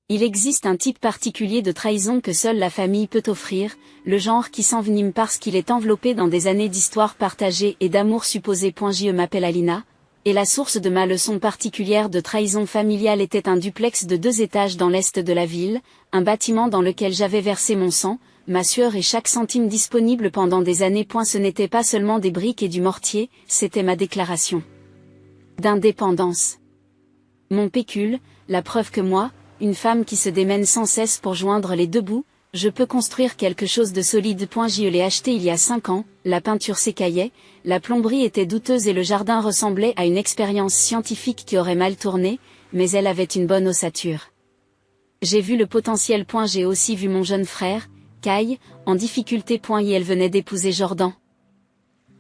Il existe un type particulier de trahison que seule la famille peut offrir, le genre qui s'envenime parce qu'il est enveloppé dans des années d'histoire partagée et d'amour supposé. Je m'appelle Alina, et la source de ma leçon particulière de trahison familiale était un duplex de 2 étages dans l'est de la ville, un bâtiment dans lequel j'avais versé mon sang, ma sueur et chaque centime disponible pendant des années. Ce n'était pas seulement des briques et du mortier, c'était ma déclaration d'indépendance. Mon pécule, la preuve que moi, une femme qui se démène sans cesse pour joindre les 2 bouts, je peux construire quelque chose de solide. Je l'ai acheté il y a 5 ans, la peinture s'écaillait, la plomberie était douteuse et le jardin ressemblait à une expérience scientifique qui aurait mal tourné, mais elle avait une bonne ossature. J'ai vu le potentiel. J'ai aussi vu mon jeune frère, Kai, en difficulté. Et elle venait d'épouser Jordan.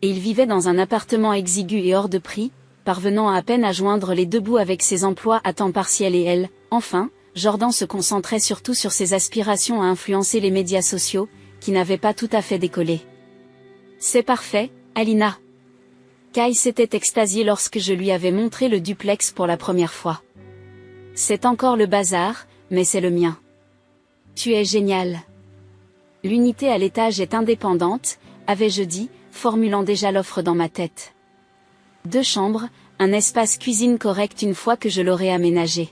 Et il vivait dans un appartement exigu et hors de prix, parvenant à peine à joindre les 2 bouts avec ses emplois à temps partiel et elle, enfin, Jordan se concentrait surtout sur ses aspirations à influencer les médias sociaux, qui n'avaient pas tout à fait décollé. C'est parfait, Alina. Kai s'était extasié lorsque je lui avais montré le duplex pour la première fois. C'est encore le bazar, mais c'est le mien. Tu es génial. L'unité à l'étage est indépendante, avais-je dit, formulant déjà l'offre dans ma tête. 2 chambres, un espace cuisine correct une fois que je l'aurai aménagé.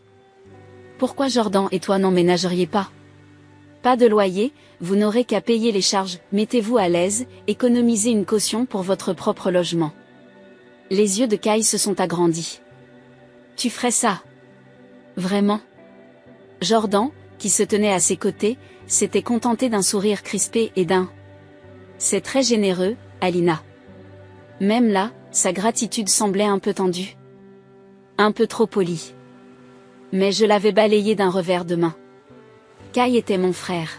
Pourquoi Jordan et toi n'emménageriez pas? Pas de loyer, vous n'aurez qu'à payer les charges, mettez-vous à l'aise, économisez une caution pour votre propre logement. Les yeux de Kai se sont agrandis. Tu ferais ça? Vraiment? Jordan, qui se tenait à ses côtés, s'était contenté d'un sourire crispé et d'un « C'est très généreux, Alina ». Même là, sa gratitude semblait un peu tendue. Un peu trop polie. Mais je l'avais balayé d'un revers de main. Kai était mon frère.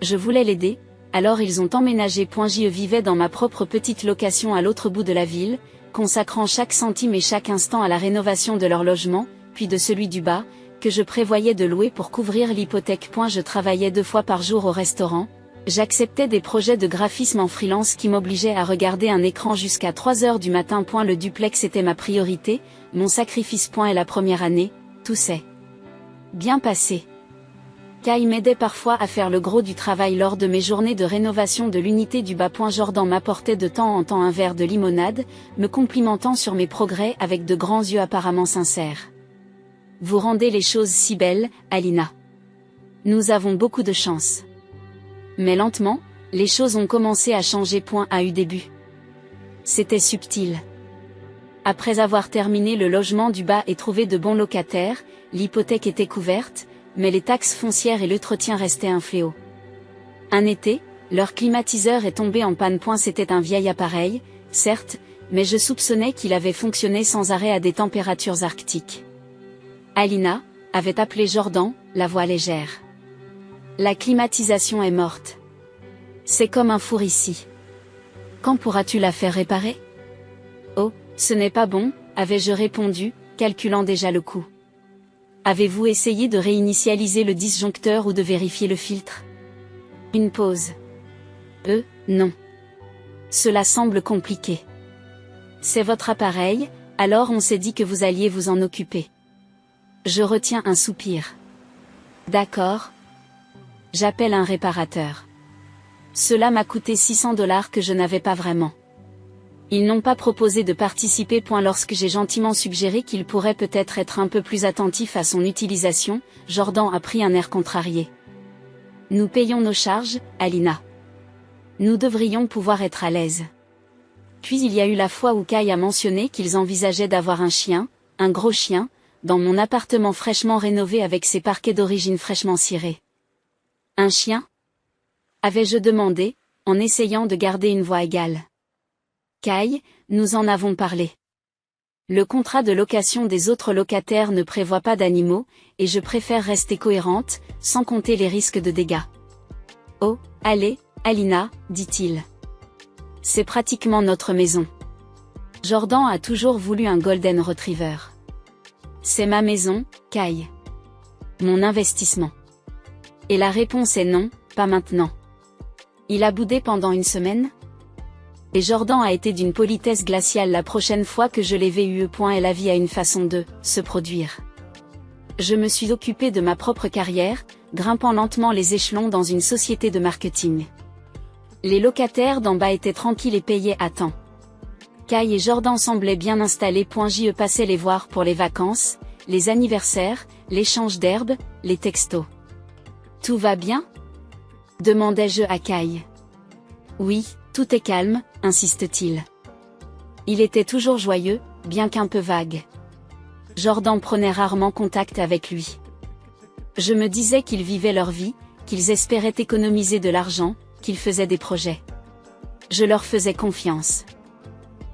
Je voulais l'aider, alors ils ont emménagé. Je vivais dans ma propre petite location à l'autre bout de la ville, consacrant chaque centime et chaque instant à la rénovation de leur logement, puis de celui du bas, que je prévoyais de louer pour couvrir l'hypothèque. Je travaillais 2 fois par jour au restaurant. J'acceptais des projets de graphisme en freelance qui m'obligeaient à regarder un écran jusqu'à 3 heures du matin. Le duplex était ma priorité, mon sacrifice. Et la première année, tout s'est bien passé. Kai m'aidait parfois à faire le gros du travail lors de mes journées de rénovation de l'unité du bas. Jordan m'apportait de temps en temps un verre de limonade, me complimentant sur mes progrès avec de grands yeux apparemment sincères. Vous rendez les choses si belles, Alina. Nous avons beaucoup de chance. Mais lentement, les choses ont commencé à changer. A eu début. C'était subtil. Après avoir terminé le logement du bas et trouvé de bons locataires, l'hypothèque était couverte, mais les taxes foncières et l'entretien restaient un fléau. Un été, leur climatiseur est tombé en panne. C'était un vieil appareil, certes, mais je soupçonnais qu'il avait fonctionné sans arrêt à des températures arctiques. Alina avait appelé Jordan, la voix légère. La climatisation est morte. C'est comme un four ici. Quand pourras-tu la faire réparer? Oh, ce n'est pas bon, avais-je répondu, calculant déjà le coût. Avez-vous essayé de réinitialiser le disjoncteur ou de vérifier le filtre? Une pause. Non. Cela semble compliqué. C'est votre appareil, alors on s'est dit que vous alliez vous en occuper. Je retiens un soupir. D'accord. J'appelle un réparateur. Cela m'a coûté $600 que je n'avais pas vraiment. Ils n'ont pas proposé de participer. Lorsque j'ai gentiment suggéré qu'il pourrait peut-être être un peu plus attentif à son utilisation, Jordan a pris un air contrarié. Nous payons nos charges, Alina. Nous devrions pouvoir être à l'aise. Puis il y a eu la fois où Kai a mentionné qu'ils envisageaient d'avoir un chien, un gros chien, dans mon appartement fraîchement rénové avec ses parquets d'origine fraîchement cirés. Un chien? Avais-je demandé, en essayant de garder une voix égale. Kai, nous en avons parlé. Le contrat de location des autres locataires ne prévoit pas d'animaux, et je préfère rester cohérente, sans compter les risques de dégâts. Oh, allez, Alina, dit-il. C'est pratiquement notre maison. Jordan a toujours voulu un Golden Retriever. C'est ma maison, Kai. Mon investissement. Et la réponse est non, pas maintenant. Il a boudé pendant une semaine? Et Jordan a été d'une politesse glaciale la prochaine fois que je l'ai vu. Et la vie a une façon de se produire. Je me suis occupée de ma propre carrière, grimpant lentement les échelons dans une société de marketing. Les locataires d'en bas étaient tranquilles et payaient à temps. Kai et Jordan semblaient bien installés. Je passais les voir pour les vacances, les anniversaires, l'échange d'herbes, les textos. Tout va bien? Demandai-je à Kai. Oui, tout est calme, insiste-t-il. Il était toujours joyeux, bien qu'un peu vague. Jordan prenait rarement contact avec lui. Je me disais qu'ils vivaient leur vie, qu'ils espéraient économiser de l'argent, qu'ils faisaient des projets. Je leur faisais confiance.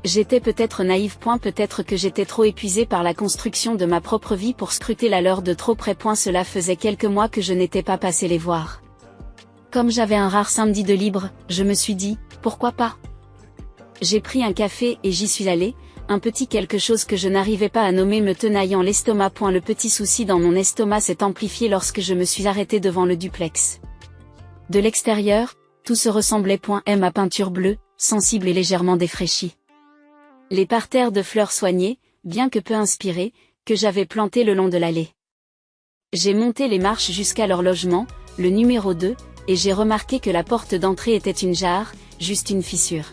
J'étais peut-être naïve. Peut-être que j'étais trop épuisée par la construction de ma propre vie pour scruter la leur de trop près. Cela faisait quelques mois que je n'étais pas passée les voir. Comme j'avais un rare samedi de libre, je me suis dit, pourquoi pas? J'ai pris un café et j'y suis allée, un petit quelque chose que je n'arrivais pas à nommer me tenaillant l'estomac. Le petit souci dans mon estomac s'est amplifié lorsque je me suis arrêtée devant le duplex. De l'extérieur, tout se ressemblait. Ma peinture bleue, sensible et légèrement défraîchie. Les parterres de fleurs soignées, bien que peu inspirés, que j'avais plantés le long de l'allée. J'ai monté les marches jusqu'à leur logement, le numéro 2, et j'ai remarqué que la porte d'entrée était une jarre, juste une fissure.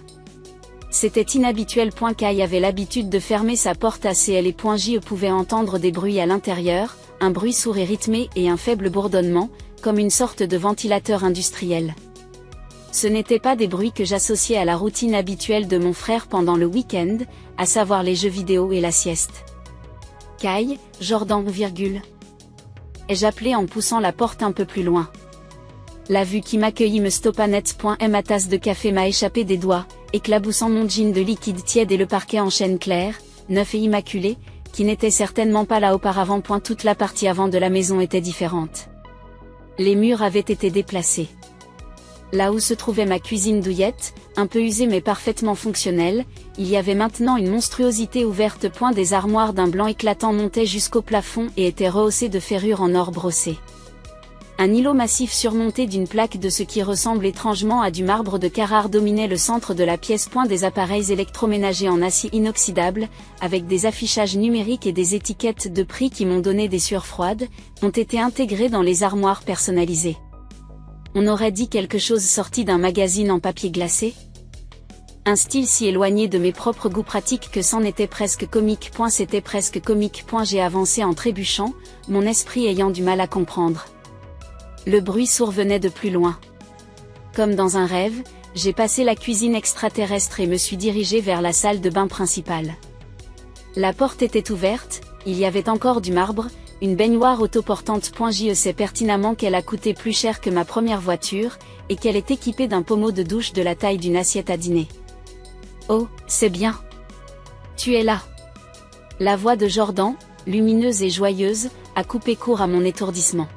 C'était inhabituel. Kai avait l'habitude de fermer sa porte assez et je pouvais entendre des bruits à l'intérieur, un bruit sourd et rythmé et un faible bourdonnement, comme une sorte de ventilateur industriel. Ce n'étaient pas des bruits que j'associais à la routine habituelle de mon frère pendant le week-end, à savoir les jeux vidéo et la sieste. Kai, Jordan, ai-je appelé en poussant la porte un peu plus loin. La vue qui m'accueillit me stoppa net. Ma tasse de café m'a échappé des doigts, éclaboussant mon jean de liquide tiède et le parquet en chêne clair, neuf et immaculé, qui n'était certainement pas là auparavant. Toute la partie avant de la maison était différente. Les murs avaient été déplacés. Là où se trouvait ma cuisine douillette, un peu usée mais parfaitement fonctionnelle, il y avait maintenant une monstruosité ouverte. Des armoires d'un blanc éclatant montaient jusqu'au plafond et étaient rehaussées de ferrures en or brossé. Un îlot massif surmonté d'une plaque de ce qui ressemble étrangement à du marbre de Carrare dominait le centre de la pièce. Des appareils électroménagers en acier inoxydable, avec des affichages numériques et des étiquettes de prix qui m'ont donné des sueurs froides, ont été intégrés dans les armoires personnalisées. On aurait dit quelque chose sorti d'un magazine en papier glacé. Un style si éloigné de mes propres goûts pratiques que c'en était presque comique. C'était presque comique. J'ai avancé en trébuchant, mon esprit ayant du mal à comprendre. Le bruit sourd venait de plus loin. Comme dans un rêve, j'ai passé la cuisine extraterrestre et me suis dirigée vers la salle de bain principale. La porte était ouverte, il y avait encore du marbre, une baignoire autoportante. Je sais pertinemment qu'elle a coûté plus cher que ma première voiture, et qu'elle est équipée d'un pommeau de douche de la taille d'une assiette à dîner. Oh, c'est bien. Tu es là. La voix de Jordan, lumineuse et joyeuse, a coupé court à mon étourdissement.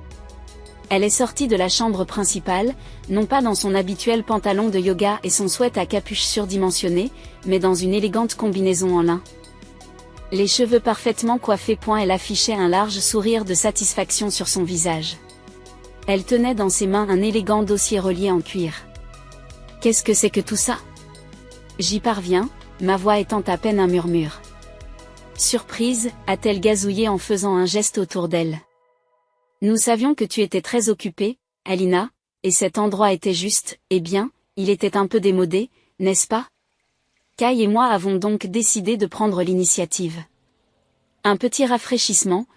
Elle est sortie de la chambre principale, non pas dans son habituel pantalon de yoga et son sweat à capuche surdimensionné, mais dans une élégante combinaison en lin. Les cheveux parfaitement coiffés. Elle affichait un large sourire de satisfaction sur son visage. Elle tenait dans ses mains un élégant dossier relié en cuir. Qu'est-ce que c'est que tout ça? J'y parviens, ma voix étant à peine un murmure. Surprise, a-t-elle gazouillé en faisant un geste autour d'elle. Nous savions que tu étais très occupée, Alina, et cet endroit était juste, eh bien, il était un peu démodé, n'est-ce pas? Kai et moi avons donc décidé de prendre l'initiative. Un petit rafraîchissement.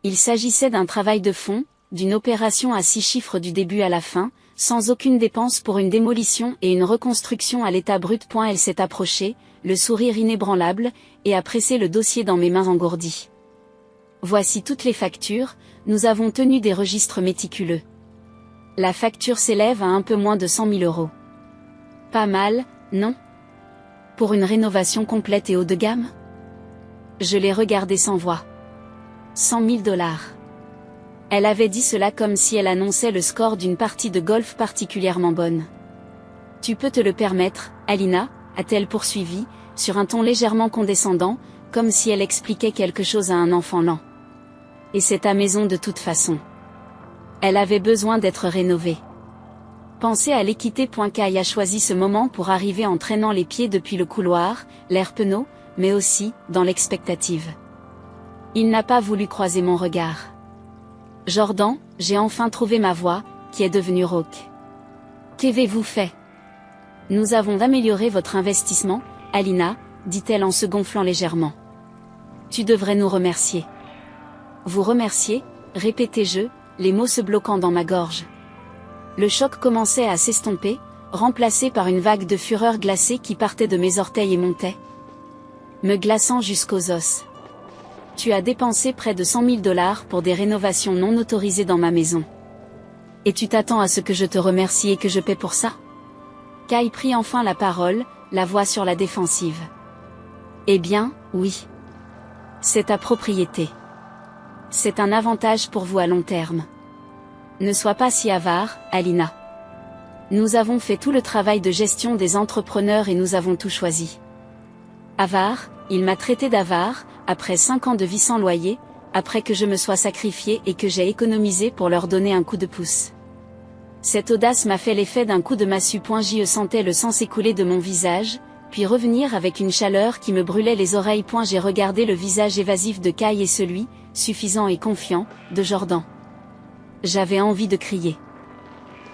Il s'agissait d'un travail de fond, d'une opération à 6 chiffres du début à la fin, sans aucune dépense pour une démolition et une reconstruction à l'état brut. Elle s'est approchée, le sourire inébranlable, et a pressé le dossier dans mes mains engourdies. Voici toutes les factures, nous avons tenu des registres méticuleux. La facture s'élève à un peu moins de 100 000 €. Pas mal, non? Pour une rénovation complète et haut de gamme? Je l'ai regardée sans voix. 100 000 $. Elle avait dit cela comme si elle annonçait le score d'une partie de golf particulièrement bonne. Tu peux te le permettre, Alina, a-t-elle poursuivi, sur un ton légèrement condescendant, comme si elle expliquait quelque chose à un enfant lent. Et c'est ta maison de toute façon. Elle avait besoin d'être rénovée. Pensez à l'équité. Kai a choisi ce moment pour arriver en traînant les pieds depuis le couloir, l'air penaud, mais aussi, dans l'expectative. Il n'a pas voulu croiser mon regard. Jordan, j'ai enfin trouvé ma voix, qui est devenue rauque. Qu'avez-vous fait? Nous avons amélioré votre investissement, Alina, dit-elle en se gonflant légèrement. Tu devrais nous remercier. Vous remercier, répétai-je, les mots se bloquant dans ma gorge. Le choc commençait à s'estomper, remplacé par une vague de fureur glacée qui partait de mes orteils et montait, me glaçant jusqu'aux os. Tu as dépensé près de 100 000 $ pour des rénovations non autorisées dans ma maison. Et tu t'attends à ce que je te remercie et que je paie pour ça? Kai prit enfin la parole, la voix sur la défensive. Eh bien, oui. C'est ta propriété. C'est un avantage pour vous à long terme. Ne sois pas si avare, Alina. Nous avons fait tout le travail de gestion des entrepreneurs et nous avons tout choisi. Avare, il m'a traité d'avare, après 5 ans de vie sans loyer, après que je me sois sacrifié et que j'ai économisé pour leur donner un coup de pouce. Cette audace m'a fait l'effet d'un coup de massue. Je sentais le sang s'écouler de mon visage, puis revenir avec une chaleur qui me brûlait les oreilles. J'ai regardé le visage évasif de Kai et celui, suffisant et confiant, de Jordan. J'avais envie de crier.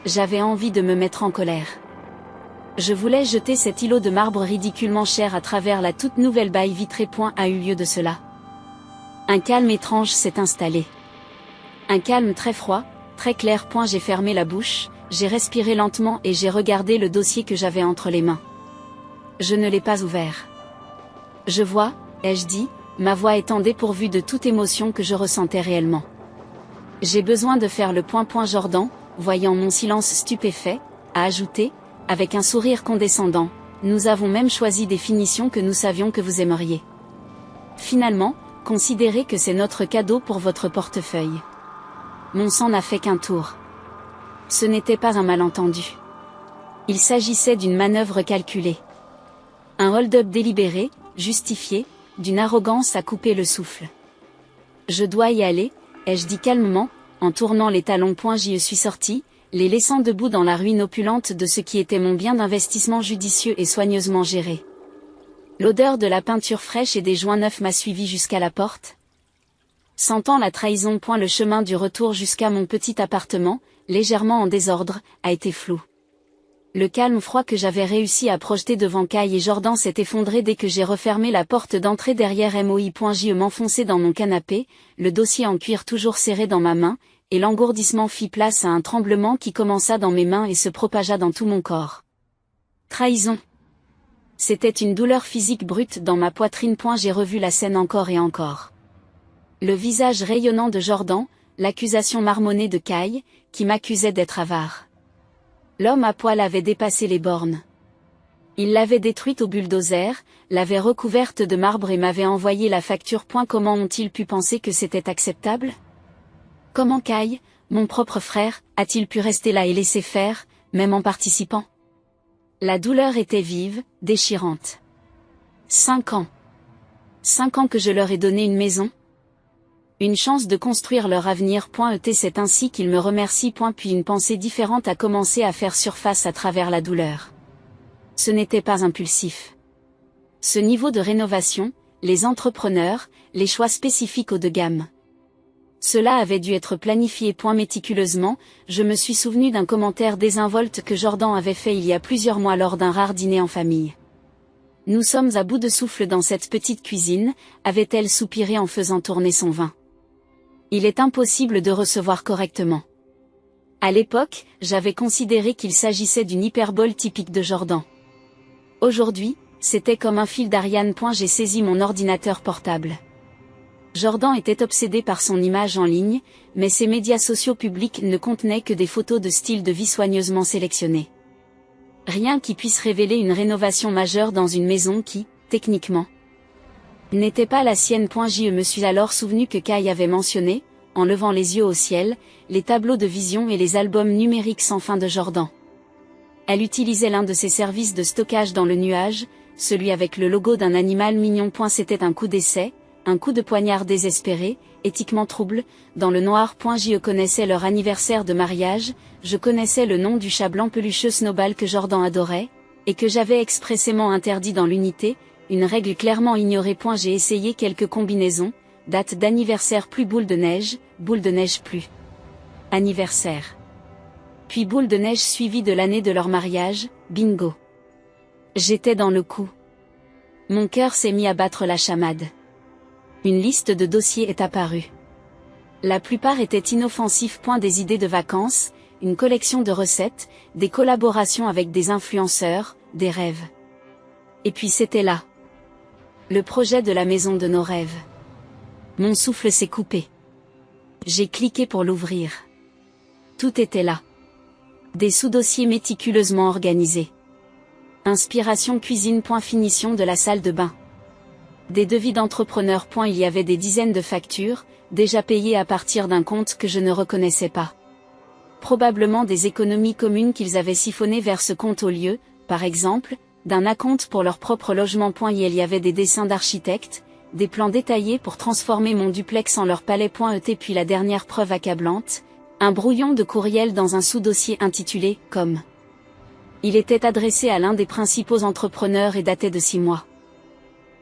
J'avais envie de me mettre en colère. Je voulais jeter cet îlot de marbre ridiculement cher à travers la toute nouvelle baie vitrée. A eu lieu de cela. Un calme étrange s'est installé. Un calme très froid, très clair. J'ai fermé la bouche, j'ai respiré lentement et j'ai regardé le dossier que j'avais entre les mains. Je ne l'ai pas ouvert. Je vois, ai-je dit, ma voix étant dépourvue de toute émotion que je ressentais réellement. J'ai besoin de faire le point. Jordan, voyant mon silence stupéfait, a ajouté, avec un sourire condescendant, nous avons même choisi des finitions que nous savions que vous aimeriez. Finalement, considérez que c'est notre cadeau pour votre portefeuille. Mon sang n'a fait qu'un tour. Ce n'était pas un malentendu. Il s'agissait d'une manœuvre calculée. Un hold-up délibéré, justifié, d'une arrogance à couper le souffle. Je dois y aller, ai-je dit calmement, en tournant les talons. J'y suis sorti, les laissant debout dans la ruine opulente de ce qui était mon bien d'investissement judicieux et soigneusement géré. L'odeur de la peinture fraîche et des joints neufs m'a suivi jusqu'à la porte. Sentant la trahison. Le chemin du retour jusqu'à mon petit appartement, légèrement en désordre, a été flou. Le calme froid que j'avais réussi à projeter devant Kai et Jordan s'est effondré dès que j'ai refermé la porte d'entrée derrière moi. Je m'enfonçai dans mon canapé, le dossier en cuir toujours serré dans ma main, et l'engourdissement fit place à un tremblement qui commença dans mes mains et se propagea dans tout mon corps. Trahison. C'était une douleur physique brute dans ma poitrine. J'ai revu la scène encore et encore. Le visage rayonnant de Jordan, l'accusation marmonnée de Kai, qui m'accusait d'être avare. L'homme à poil avait dépassé les bornes. Il l'avait détruite au bulldozer, l'avait recouverte de marbre et m'avait envoyé la facture. Comment ont-ils pu penser que c'était acceptable? Comment Kai, mon propre frère, a-t-il pu rester là et laisser faire, même en participant? La douleur était vive, déchirante. 5 ans. 5 ans que je leur ai donné une maison. Une chance de construire leur avenir. C'est ainsi qu'ils me remercient. Puis une pensée différente a commencé à faire surface à travers la douleur. Ce n'était pas impulsif. Ce niveau de rénovation, les entrepreneurs, les choix spécifiques haut de gamme. Cela avait dû être planifié. Méticuleusement, je me suis souvenu d'un commentaire désinvolte que Jordan avait fait il y a plusieurs mois lors d'un rare dîner en famille. Nous sommes à bout de souffle dans cette petite cuisine, avait-elle soupiré en faisant tourner son vin. Il est impossible de recevoir correctement. À l'époque, j'avais considéré qu'il s'agissait d'une hyperbole typique de Jordan. Aujourd'hui, c'était comme un fil d'Ariane. J'ai saisi mon ordinateur portable. Jordan était obsédé par son image en ligne, mais ses médias sociaux publics ne contenaient que des photos de style de vie soigneusement sélectionnés. Rien qui puisse révéler une rénovation majeure dans une maison qui, techniquement, n'était pas la sienne. Je me suis alors souvenu que Kai avait mentionné, en levant les yeux au ciel, les tableaux de vision et les albums numériques sans fin de Jordan. Elle utilisait l'un de ses services de stockage dans le nuage, celui avec le logo d'un animal mignon. C'était un coup d'essai, un coup de poignard désespéré, éthiquement trouble, dans le noir. Je connaissais leur anniversaire de mariage, je connaissais le nom du chat blanc pelucheux Snowball que Jordan adorait, et que j'avais expressément interdit dans l'unité, une règle clairement ignorée. J'ai essayé quelques combinaisons, date d'anniversaire plus boule de neige plus. Anniversaire. Puis boule de neige suivie de l'année de leur mariage, bingo. J'étais dans le coup. Mon cœur s'est mis à battre la chamade. Une liste de dossiers est apparue. La plupart étaient inoffensifs. Des idées de vacances, une collection de recettes, des collaborations avec des influenceurs, des rêves. Et puis c'était là. Le projet de la maison de nos rêves. Mon souffle s'est coupé. J'ai cliqué pour l'ouvrir. Tout était là. Des sous-dossiers méticuleusement organisés. Inspiration cuisine. Finition de la salle de bain. Des devis d'entrepreneurs. Il y avait des dizaines de factures, déjà payées à partir d'un compte que je ne reconnaissais pas. Probablement des économies communes qu'ils avaient siphonnées vers ce compte au lieu, par exemple, d'un acompte pour leur propre logement. Il y avait des dessins d'architectes, des plans détaillés pour transformer mon duplex en leur palais.et. Puis la dernière preuve accablante, un brouillon de courriel dans un sous-dossier intitulé « Comme ». Il était adressé à l'un des principaux entrepreneurs et datait de 6 mois.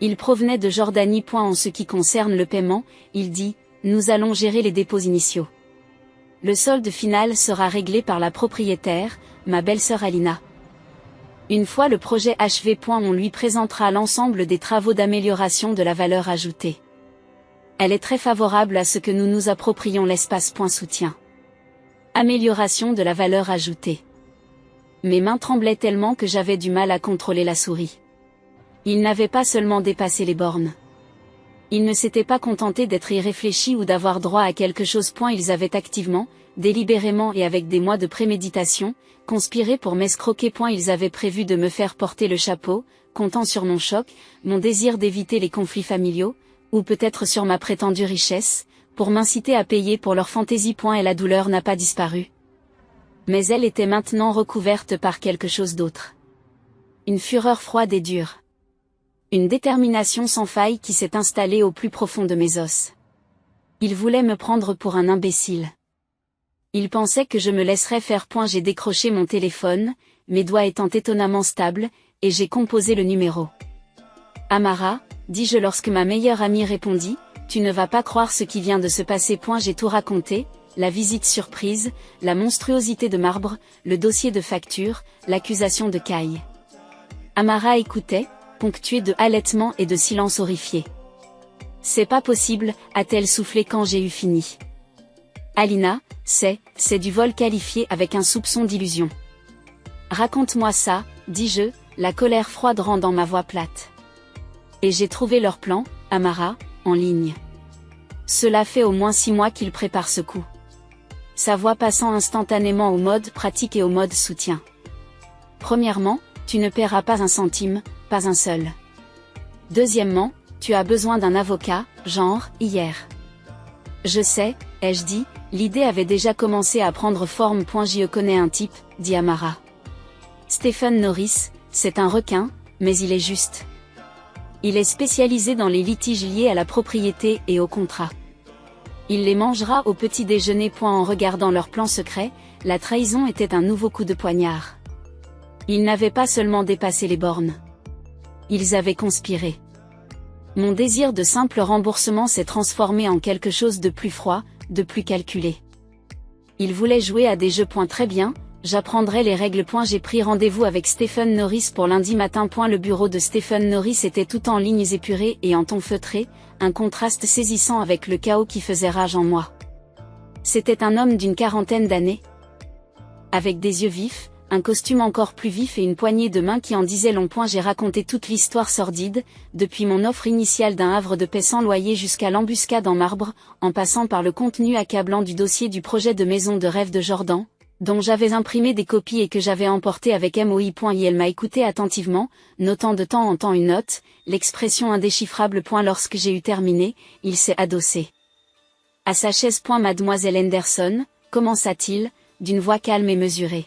Il provenait de Jordanie. En ce qui concerne le paiement, il dit « Nous allons gérer les dépôts initiaux. Le solde final sera réglé par la propriétaire, ma belle-sœur Alina. Une fois le projet achevé. On lui présentera l'ensemble des travaux d'amélioration de la valeur ajoutée. Elle est très favorable à ce que nous nous approprions l'espace. Soutien. Amélioration de la valeur ajoutée. Mes mains tremblaient tellement que j'avais du mal à contrôler la souris. Ils n'avaient pas seulement dépassé les bornes. Ils ne s'étaient pas contentés d'être irréfléchis ou d'avoir droit à quelque chose. Ils avaient activement, délibérément et avec des mois de préméditation, conspiré pour m'escroquer. Ils avaient prévu de me faire porter le chapeau, comptant sur mon choc, mon désir d'éviter les conflits familiaux, ou peut-être sur ma prétendue richesse, pour m'inciter à payer pour leur fantaisie. Et la douleur n'a pas disparu. Mais elle était maintenant recouverte par quelque chose d'autre. Une fureur froide et dure. Une détermination sans faille qui s'est installée au plus profond de mes os. Il voulait me prendre pour un imbécile. Il pensait que je me laisserais faire. J'ai décroché mon téléphone, mes doigts étant étonnamment stables, et j'ai composé le numéro. Amara, dis-je lorsque ma meilleure amie répondit, tu ne vas pas croire ce qui vient de se passer. J'ai tout raconté. La visite surprise, la monstruosité de marbre, le dossier de facture, l'accusation de Kai. Amara écoutait, ponctuée de halètements et de silences horrifiés. C'est pas possible, a-t-elle soufflé quand j'ai eu fini. Alina, c'est du vol qualifié avec un soupçon d'illusion. Raconte-moi ça, dis-je, la colère froide rendant ma voix plate. Et j'ai trouvé leur plan, Amara, en ligne. Cela fait au moins 6 mois qu'ils préparent ce coup. Sa voix passant instantanément au mode pratique et au mode soutien. Premièrement, tu ne paieras pas un centime, pas un seul. Deuxièmement, tu as besoin d'un avocat, genre, hier. Je sais, ai-je dit, l'idée avait déjà commencé à prendre forme. J'y connais un type, dit Amara. Stephen Norris, c'est un requin, mais il est juste. Il est spécialisé dans les litiges liés à la propriété et au contrat. Il les mangera au petit déjeuner. En regardant leur plan secret, la trahison était un nouveau coup de poignard. Ils n'avaient pas seulement dépassé les bornes. Ils avaient conspiré. Mon désir de simple remboursement s'est transformé en quelque chose de plus froid, de plus calculé. Ils voulaient jouer à des jeux. Très bien, j'apprendrai les règles. J'ai pris rendez-vous avec Stephen Norris pour lundi matin. Le bureau de Stephen Norris était tout en lignes épurées et en ton feutré, un contraste saisissant avec le chaos qui faisait rage en moi. C'était un homme d'une 40aine d'années. Avec des yeux vifs, un costume encore plus vif et une poignée de main qui en disait long. J'ai raconté toute l'histoire sordide, depuis mon offre initiale d'un havre de paix sans loyer jusqu'à l'embuscade en marbre, en passant par le contenu accablant du dossier du projet de maison de rêve de Jordan, dont j'avais imprimé des copies et que j'avais emporté avec moi. Elle m'a écouté attentivement, notant de temps en temps une note, l'expression indéchiffrable. Lorsque j'ai eu terminé, il s'est adossé à sa chaise. Mademoiselle Henderson, commença-t-il, d'une voix calme et mesurée.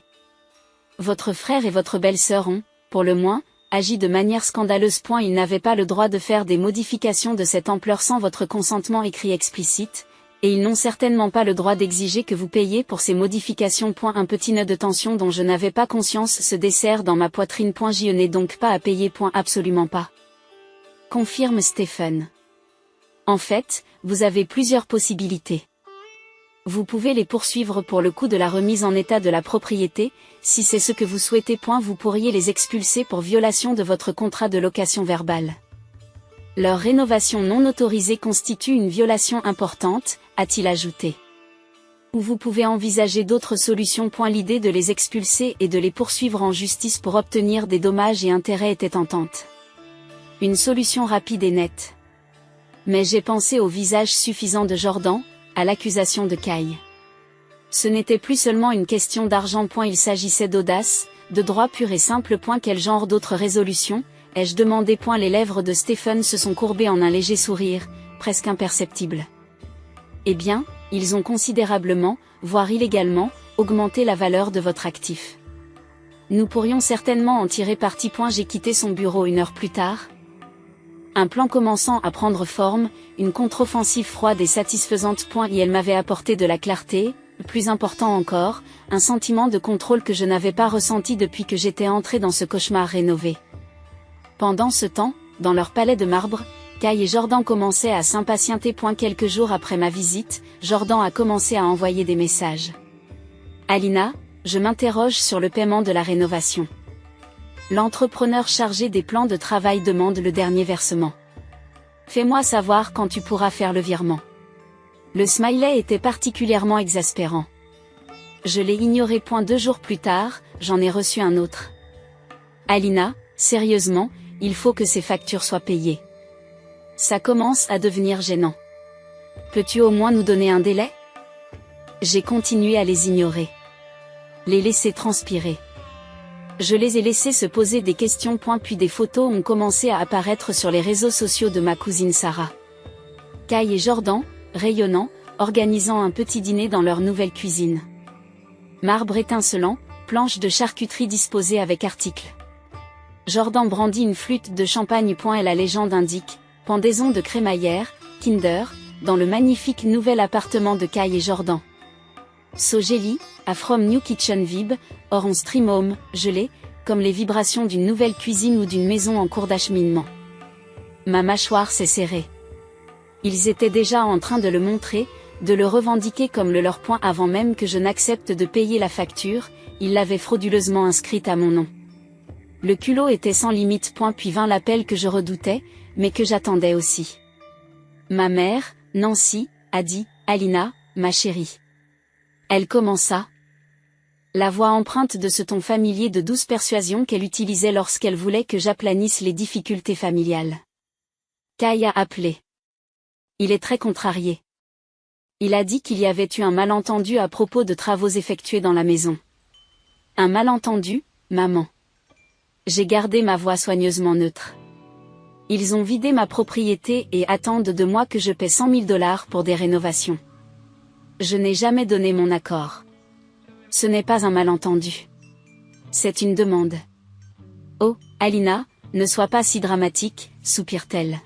Votre frère et votre belle-sœur ont, pour le moins, agi de manière scandaleuse. Ils n'avaient pas le droit de faire des modifications de cette ampleur sans votre consentement écrit explicite, et ils n'ont certainement pas le droit d'exiger que vous payiez pour ces modifications. Un petit nœud de tension dont je n'avais pas conscience se dessert dans ma poitrine. J'y n'ai donc pas à payer. Absolument pas. Confirme Stephen. En fait, vous avez plusieurs possibilités. Vous pouvez les poursuivre pour le coût de la remise en état de la propriété, si c'est ce que vous souhaitez. Vous pourriez les expulser pour violation de votre contrat de location verbale. Leur rénovation non autorisée constitue une violation importante, a-t-il ajouté. Ou vous pouvez envisager d'autres solutions. L'idée de les expulser et de les poursuivre en justice pour obtenir des dommages et intérêts était tentante. Une solution rapide et nette. Mais j'ai pensé au visage suffisant de Jordan, à l'accusation de Kai. Ce n'était plus seulement une question d'argent. Il s'agissait d'audace, de droit pur et simple. Quel genre d'autre résolution ai-je demandé. Les lèvres de Stephen se sont courbées en un léger sourire, presque imperceptible. Eh bien, ils ont considérablement, voire illégalement, augmenté la valeur de votre actif. Nous pourrions certainement en tirer parti. J'ai quitté son bureau 1 heure plus tard. Un plan commençant à prendre forme, une contre-offensive froide et satisfaisante. Et elle m'avait apporté de la clarté, plus important encore, un sentiment de contrôle que je n'avais pas ressenti depuis que j'étais entré dans ce cauchemar rénové. Pendant ce temps, dans leur palais de marbre, Kai et Jordan commençaient à s'impatienter. Quelques jours après ma visite, Jordan a commencé à envoyer des messages. Alina, je m'interroge sur le paiement de la rénovation. L'entrepreneur chargé des plans de travail demande le dernier versement. Fais-moi savoir quand tu pourras faire le virement. Le smiley était particulièrement exaspérant. Je l'ai ignoré. 2 jours plus tard, j'en ai reçu un autre. Alina, sérieusement, il faut que ces factures soient payées. Ça commence à devenir gênant. Peux-tu au moins nous donner un délai? J'ai continué à les ignorer. Les laisser transpirer. Je les ai laissés se poser des questions. Puis des photos ont commencé à apparaître sur les réseaux sociaux de ma cousine Sarah. Kai et Jordan, rayonnants, organisant un petit dîner dans leur nouvelle cuisine. Marbre étincelant, planche de charcuterie disposée avec articles. Jordan brandit une flûte de champagne. Et la légende indique, pendaison de crémaillère, Kinder, dans le magnifique nouvel appartement de Kai et Jordan. So jelly, a from new kitchen vibe, or on stream home, gelé, comme les vibrations d'une nouvelle cuisine ou d'une maison en cours d'acheminement. Ma mâchoire s'est serrée. Ils étaient déjà en train de le montrer, de le revendiquer comme le leur. Avant même que je n'accepte de payer la facture, ils l'avaient frauduleusement inscrite à mon nom. Le culot était sans limite. Puis vint l'appel que je redoutais, mais que j'attendais aussi. Ma mère, Nancy, a dit, Alina, ma chérie. Elle commença. La voix empreinte de ce ton familier de douce persuasion qu'elle utilisait lorsqu'elle voulait que j'aplanisse les difficultés familiales. Kai a appelé. Il est très contrarié. Il a dit qu'il y avait eu un malentendu à propos de travaux effectués dans la maison. Un malentendu, maman. J'ai gardé ma voix soigneusement neutre. Ils ont vidé ma propriété et attendent de moi que je paie $100 000 pour des rénovations. Je n'ai jamais donné mon accord. Ce n'est pas un malentendu. C'est une demande. Oh, Alina, ne sois pas si dramatique, soupire-t-elle.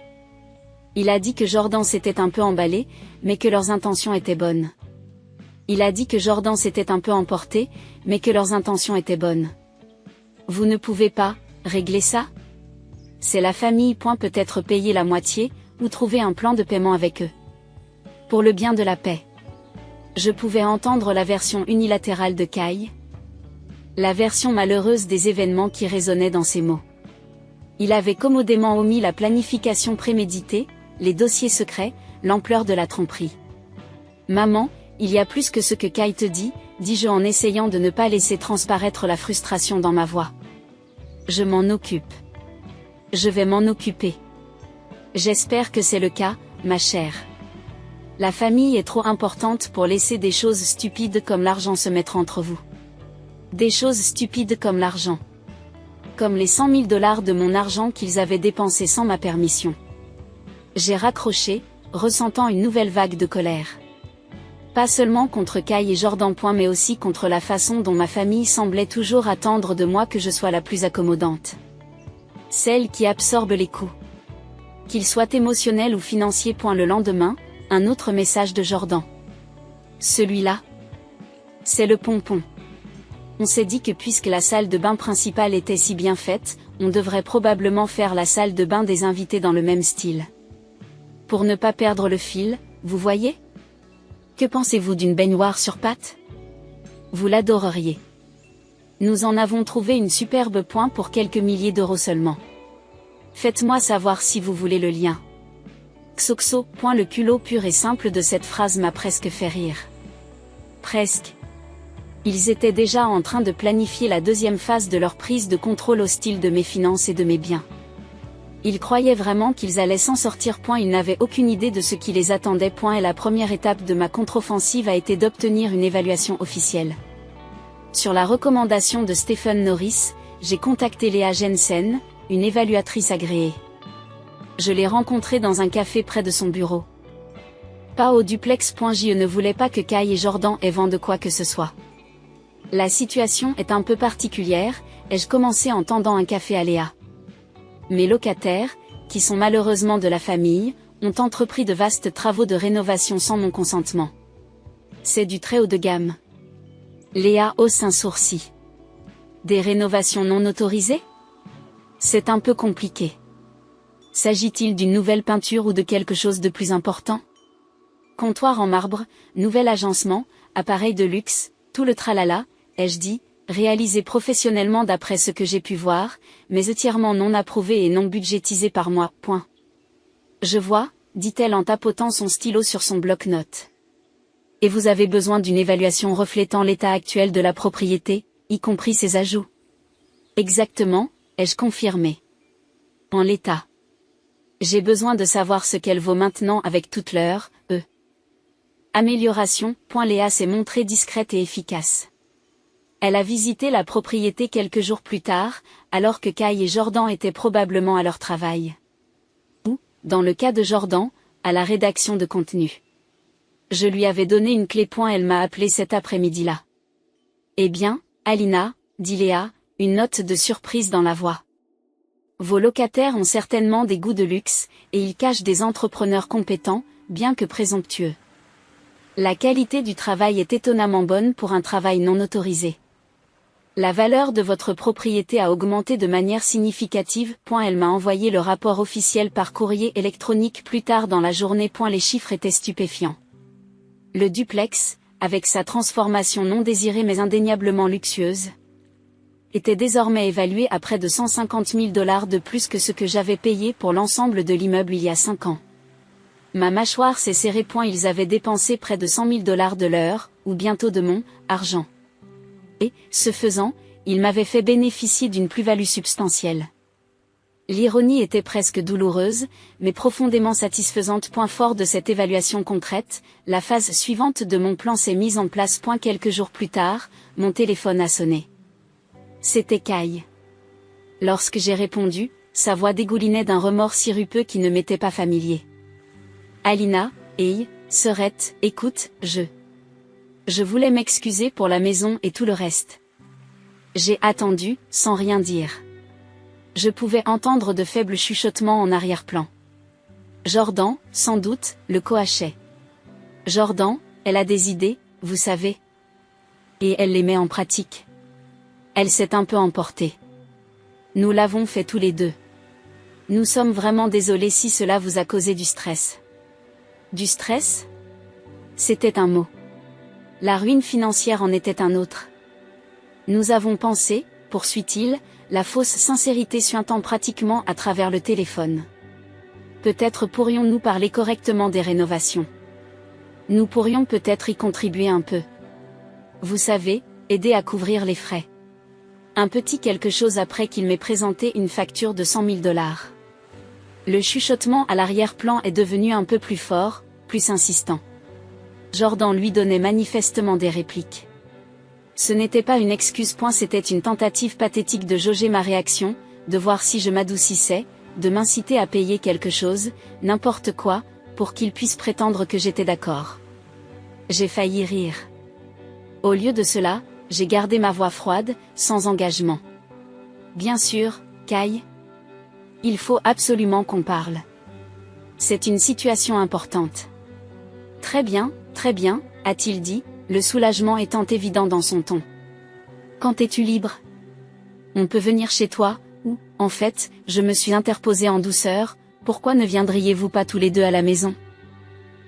Il a dit que Jordan s'était un peu emballé, mais que leurs intentions étaient bonnes. Il a dit que Jordan s'était un peu emporté, mais que leurs intentions étaient bonnes. Vous ne pouvez pas régler ça? C'est la famille. Peut-être payer la moitié, ou trouver un plan de paiement avec eux. Pour le bien de la paix. Je pouvais entendre la version unilatérale de Kai. La version malheureuse des événements qui résonnait dans ses mots. Il avait commodément omis la planification préméditée, les dossiers secrets, l'ampleur de la tromperie. Maman, il y a plus que ce que Kai te dit, dis-je en essayant de ne pas laisser transparaître la frustration dans ma voix. Je m'en occupe. Je vais m'en occuper. J'espère que c'est le cas, ma chère. La famille est trop importante pour laisser des choses stupides comme l'argent se mettre entre vous. Des choses stupides comme l'argent. Comme les $100 000 de mon argent qu'ils avaient dépensé sans ma permission. J'ai raccroché, ressentant une nouvelle vague de colère. Pas seulement contre Kai et Jordan. Mais aussi contre la façon dont ma famille semblait toujours attendre de moi que je sois la plus accommodante. Celle qui absorbe les coûts. Qu'ils soient émotionnels ou financiers. Le lendemain, un autre message de Jordan. Celui-là. C'est le pompon. On s'est dit que puisque la salle de bain principale était si bien faite, on devrait probablement faire la salle de bain des invités dans le même style. Pour ne pas perdre le fil, vous voyez? Que pensez-vous d'une baignoire sur pattes? Vous l'adoreriez. Nous en avons trouvé une superbe point pour quelques milliers d'euros seulement. Faites-moi savoir si vous voulez le lien. Xoxo. Le culot pur et simple de cette phrase m'a presque fait rire. Presque. Ils étaient déjà en train de planifier la deuxième phase de leur prise de contrôle hostile de mes finances et de mes biens. Ils croyaient vraiment qu'ils allaient s'en sortir. Ils n'avaient aucune idée de ce qui les attendait. Et la première étape de ma contre-offensive a été d'obtenir une évaluation officielle. Sur la recommandation de Stephen Norris, j'ai contacté Léa Jensen, une évaluatrice agréée. Je l'ai rencontrée dans un café près de son bureau. Pas au duplex. Je ne voulais pas que Kai et Jordan aient vent de quoi que ce soit. La situation est un peu particulière, ai-je commencé en tendant un café à Léa. Mes locataires, qui sont malheureusement de la famille, ont entrepris de vastes travaux de rénovation sans mon consentement. C'est du très haut de gamme. Léa hausse un sourcil. Des rénovations non autorisées? C'est un peu compliqué. S'agit-il d'une nouvelle peinture ou de quelque chose de plus important? Comptoir en marbre, nouvel agencement, appareil de luxe, tout le tralala, ai-je dit, réalisé professionnellement d'après ce que j'ai pu voir, mais entièrement non approuvé et non budgétisé par moi. Je vois, dit-elle en tapotant son stylo sur son bloc-notes. Et vous avez besoin d'une évaluation reflétant l'état actuel de la propriété, y compris ses ajouts. Exactement, ai-je confirmé. En l'état. J'ai besoin de savoir ce qu'elle vaut maintenant avec toute leur, amélioration. Léa s'est montrée discrète et efficace. Elle a visité la propriété quelques jours plus tard, alors que Kai et Jordan étaient probablement à leur travail. Ou, dans le cas de Jordan, à la rédaction de contenu. Je lui avais donné une clé. Elle m'a appelé cet après-midi-là. Eh bien, Alina, dit Léa, une note de surprise dans la voix. Vos locataires ont certainement des goûts de luxe, et ils cachent des entrepreneurs compétents, bien que présomptueux. La qualité du travail est étonnamment bonne pour un travail non autorisé. La valeur de votre propriété a augmenté de manière significative. Elle m'a envoyé le rapport officiel par courrier électronique plus tard dans la journée. Les chiffres étaient stupéfiants. Le duplex, avec sa transformation non désirée mais indéniablement luxueuse, était désormais évalué à près de 150 000 $ de plus que ce que j'avais payé pour l'ensemble de l'immeuble il y a 5 ans. Ma mâchoire s'est serrée. Ils avaient dépensé près de 100 000 $ de leur, ou bientôt de mon, argent. Et, ce faisant, ils m'avaient fait bénéficier d'une plus-value substantielle. L'ironie était presque douloureuse, mais profondément satisfaisante. Fort de cette évaluation concrète, la phase suivante de mon plan s'est mise en place. Quelques jours plus tard, mon téléphone a sonné. C'était Kai. Lorsque j'ai répondu, sa voix dégoulinait d'un remords sirupeux qui ne m'était pas familier. Alina, hey, sœurette, écoute, Je voulais m'excuser pour la maison et tout le reste. J'ai attendu, sans rien dire. Je pouvais entendre de faibles chuchotements en arrière-plan. Jordan, sans doute, le coachait. Jordan, elle a des idées, vous savez. Et elle les met en pratique. Elle s'est un peu emportée. Nous l'avons fait tous les deux. Nous sommes vraiment désolés si cela vous a causé du stress. Du stress? C'était un mot. La ruine financière en était un autre. Nous avons pensé, poursuit-il, la fausse sincérité suintant pratiquement à travers le téléphone. Peut-être pourrions-nous parler correctement des rénovations. Nous pourrions peut-être y contribuer un peu. Vous savez, aider à couvrir les frais. Un petit quelque chose après qu'il m'ait présenté une facture de 100 000 $. Le chuchotement à l'arrière-plan est devenu un peu plus fort, plus insistant. Jordan lui donnait manifestement des répliques. Ce n'était pas une excuse. C'était une tentative pathétique de jauger ma réaction, de voir si je m'adoucissais, de m'inciter à payer quelque chose, n'importe quoi, pour qu'il puisse prétendre que j'étais d'accord. J'ai failli rire. Au lieu de cela, j'ai gardé ma voix froide, sans engagement. Bien sûr, Kai. Il faut absolument qu'on parle. C'est une situation importante. Très bien, a-t-il dit, le soulagement étant évident dans son ton. Quand es-tu libre? On peut venir chez toi, ou, en fait, je me suis interposée en douceur, Pourquoi ne viendriez-vous pas tous les deux à la maison?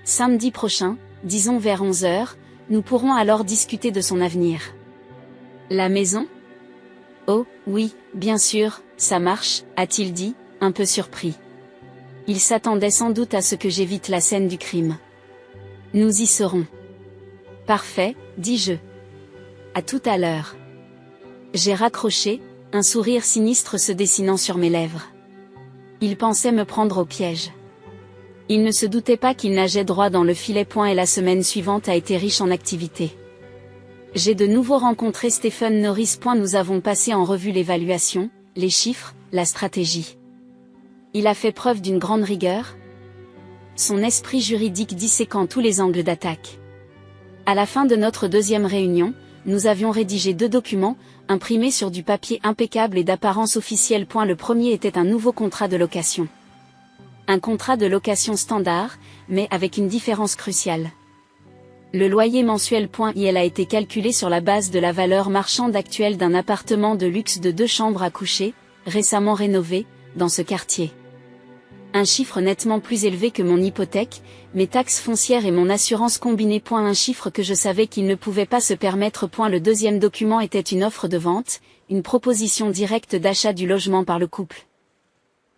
Samedi prochain, disons vers 11h, nous pourrons alors discuter de son avenir. La maison? Oh, oui, bien sûr, ça marche, a-t-il dit, un peu surpris. Il s'attendait sans doute à ce que j'évite la scène du crime. Nous y serons. Parfait, dis-je. À tout à l'heure. J'ai raccroché, un sourire sinistre se dessinant sur mes lèvres. Il pensait me prendre au piège. Il ne se doutait pas qu'il nageait droit dans le filet. Et la semaine suivante a été riche en activités. J'ai de nouveau rencontré Stephen Norris. Nous avons passé en revue l'évaluation, les chiffres, la stratégie. Il a fait preuve d'une grande rigueur. Son esprit juridique disséquant tous les angles d'attaque. À la fin de notre deuxième réunion, nous avions rédigé 2 documents, imprimés sur du papier impeccable et d'apparence officielle. Le premier était un nouveau contrat de location. Un contrat de location standard, mais avec une différence cruciale. Le loyer mensuel .il a été calculé sur la base de la valeur marchande actuelle d'un appartement de luxe de 2 chambres à coucher, récemment rénové, dans ce quartier. Un chiffre nettement plus élevé que mon hypothèque, mes taxes foncières et mon assurance combinées. Un chiffre que je savais qu'il ne pouvait pas se permettre. Le deuxième document était une offre de vente, une proposition directe d'achat du logement par le couple.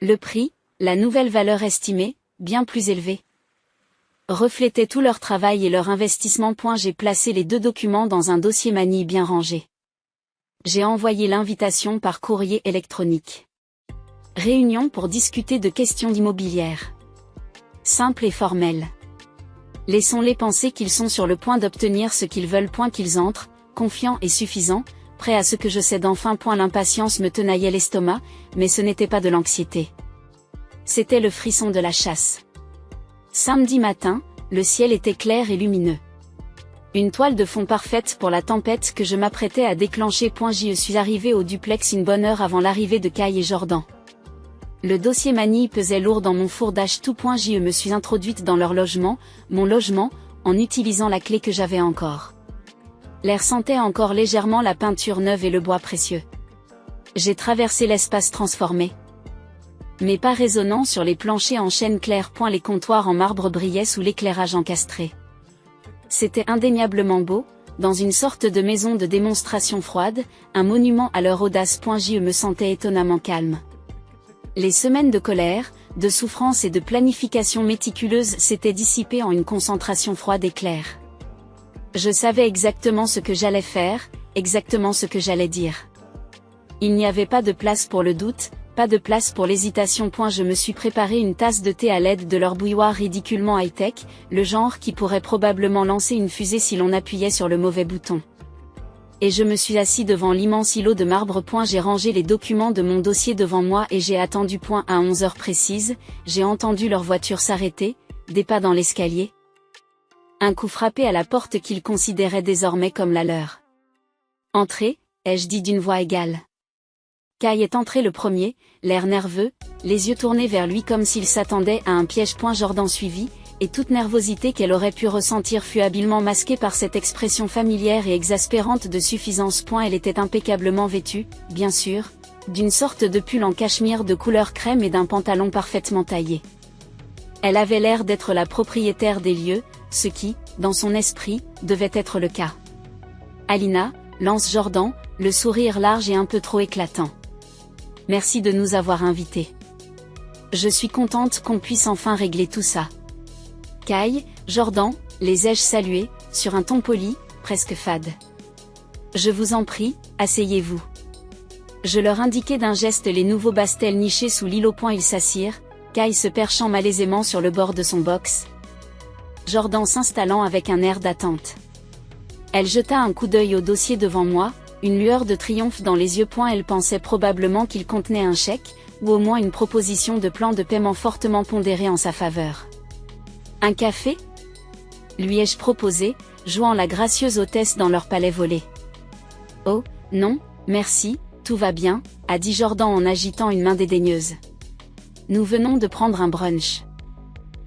Le prix, la nouvelle valeur estimée, bien plus élevée, reflétait tout leur travail et leur investissement. J'ai placé les 2 documents dans un dossier manille bien rangé. J'ai envoyé l'invitation par courrier électronique. Réunion pour discuter de questions immobilières. Simple et formelle. Laissons-les penser qu'ils sont sur le point d'obtenir ce qu'ils veulent. Qu'ils entrent, confiants et suffisants, prêts à ce que je cède enfin. L'impatience me tenaillait l'estomac, mais ce n'était pas de l'anxiété. C'était le frisson de la chasse. Samedi matin, le ciel était clair et lumineux. Une toile de fond parfaite pour la tempête que je m'apprêtais à déclencher. Je suis arrivé au duplex une bonne heure avant l'arrivée de Kai et Jordan. Le dossier manille pesait lourd dans mon fourre-dâche. Je me suis introduite dans leur logement, mon logement, en utilisant la clé que j'avais encore. L'air sentait encore légèrement la peinture neuve et le bois précieux. J'ai traversé l'espace transformé. Mes pas résonnants sur les planchers en chêne clair. Les comptoirs en marbre brillaient sous l'éclairage encastré. C'était indéniablement beau, dans une sorte de maison de démonstration froide, un monument à leur audace. Je me sentais étonnamment calme. Les semaines de colère, de souffrance et de planification méticuleuse s'étaient dissipées en une concentration froide et claire. Je savais exactement ce que j'allais faire, exactement ce que j'allais dire. Il n'y avait pas de place pour le doute, pas de place pour l'hésitation. Je me suis préparé une tasse de thé à l'aide de leur bouilloire ridiculement high-tech, le genre qui pourrait probablement lancer une fusée si l'on appuyait sur le mauvais bouton. Et je me suis assis devant l'immense îlot de marbre. J'ai rangé les documents de mon dossier devant moi et j'ai attendu. À 11h précises, j'ai entendu leur voiture s'arrêter, des pas dans l'escalier. Un coup frappé à la porte qu'ils considéraient désormais comme la leur. « Entrez », ai-je dit d'une voix égale. Kai est entré le premier, l'air nerveux, les yeux tournés vers lui comme s'il s'attendait à un piège. Jordan suivit, et toute nervosité qu'elle aurait pu ressentir fut habilement masquée par cette expression familière et exaspérante de suffisance. Elle était impeccablement vêtue, bien sûr, d'une sorte de pull en cachemire de couleur crème et d'un pantalon parfaitement taillé. Elle avait l'air d'être la propriétaire des lieux, ce qui, dans son esprit, devait être le cas. Alina, lance Jordan, le sourire large et un peu trop éclatant. Merci de nous avoir invités. Je suis contente qu'on puisse enfin régler tout ça. Kai, Jordan, les ai-je salués, sur un ton poli, presque fade. Je vous en prie, asseyez-vous. Je leur indiquai d'un geste les nouveaux bastels nichés sous l'îlot. Ils s'assirent, Kai se perchant malaisément sur le bord de son box. Jordan s'installant avec un air d'attente. Elle jeta un coup d'œil au dossier devant moi, une lueur de triomphe dans les yeux. Elle pensait probablement qu'il contenait un chèque, ou au moins une proposition de plan de paiement fortement pondéré en sa faveur. Un café ? Lui ai-je proposé, jouant la gracieuse hôtesse dans leur palais volé. Oh, non, merci, tout va bien, a dit Jordan en agitant une main dédaigneuse. Nous venons de prendre un brunch.